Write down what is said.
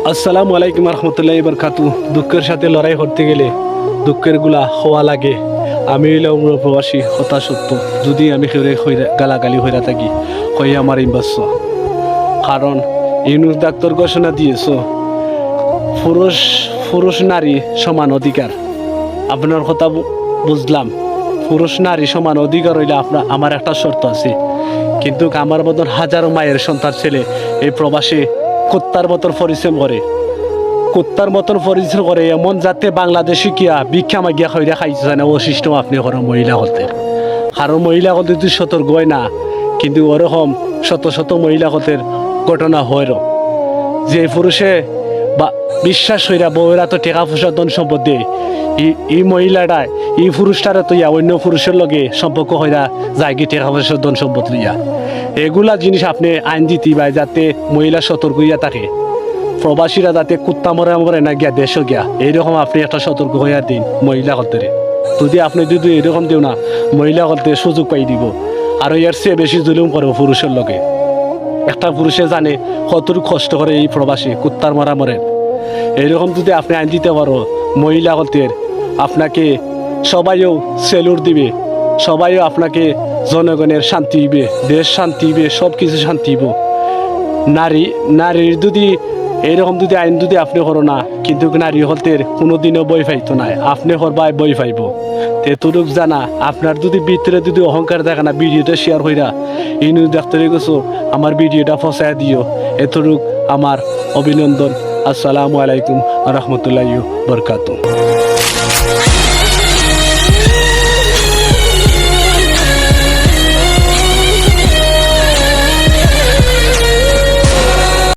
আসসালামু আলাইকুম রহমতুল্লাহি বরকাতু। দুঃখের সাথে লড়াই করতে গেলে দুঃখের গুলা হওয়া লাগে। আমি হইলাম প্রবাসী, হতা সত্য। যদি আমি গালাগালি হইরা থাকি হয়ে আমার ইম্বাস, কারণ ইউনুস ডাক্তার ঘোষণা দিয়েছ পুরুষ পুরুষ নারী সমান অধিকার। আপনার কথা বুঝলাম, পুরুষ নারী সমান অধিকার হইলে আমার একটা শর্ত আছে। কিন্তু আমার মতন হাজারো মায়ের সন্তান ছেলে এই প্রবাসে কুত্তার মতন পরিশ্রম করে, কুত্তার মতন পরিশ্রম করে, এমন যাতে বাংলাদেশি কিয়া ভিক্ষা মাগিয়া খৈরা খাইছে জানে ও সিস্টেম আপনি করেন মহিলা হতে। কারণ মহিলা হতে তুই সতর্ক হয় না, কিন্তু ওরকম শত শত মহিলা হতের ঘটনা হয়। যে পুরুষে বা বিশ্বাস হইরা বউরা তো টেকা পয়সা ধন সম্পদ দেয়, এই মহিলাটা এই পুরুষটারে তো অন্য পুরুষের লগে সম্পর্ক হইরা যায় কি টেকা পয়সা ধন সম্পদ লইয়া। এগুলা জিনিস আপনি আইন দিতে পাই যাতে মহিলা সতর্ক হইয়া থাকে, প্রবাসীরা যাতে কুত্তা মরে মরে না গিয়া দেশ গিয়া, এইরকম আপনি একটা সতর্ক হইয়া দিন মহিলা হতে। যদি এরকম দিও না, মহিলা হতে সুযোগ পাই দিব আর এর চেয়ে বেশি জুলুম করে পুরুষের লগে। একটা পুরুষে জানে কতটুকু কষ্ট করে এই প্রবাসী কুত্তার মরা মরে। এইরকম যদি আপনি আইন দিতে পারো মহিলা হতের, আপনাকে সবাইও সেলুট দিবে, সবাইও আপনাকে জনগণের শান্তি দিবে, দেশ শান্তি দিবে, সব কিছু শান্তি দিব। নারীর যদি এইরকম যদি আইন যদি আপনি করো না, কিন্তু নারী হলতের কোনোদিনও বই পাইতো না, আপনি হরবাই বই পাইব। এতটুক জানা আপনার যদি ভিতরে যদি অহংকার থাকে না, ভিডিওটা শেয়ার হইরা ইনু দেখতে গেছো আমার ভিডিওটা ফসায় দিও, এতটুক আমার অভিনন্দন। আসসালামু আলাইকুম রহমতুল্লাহি বরকাতুহু।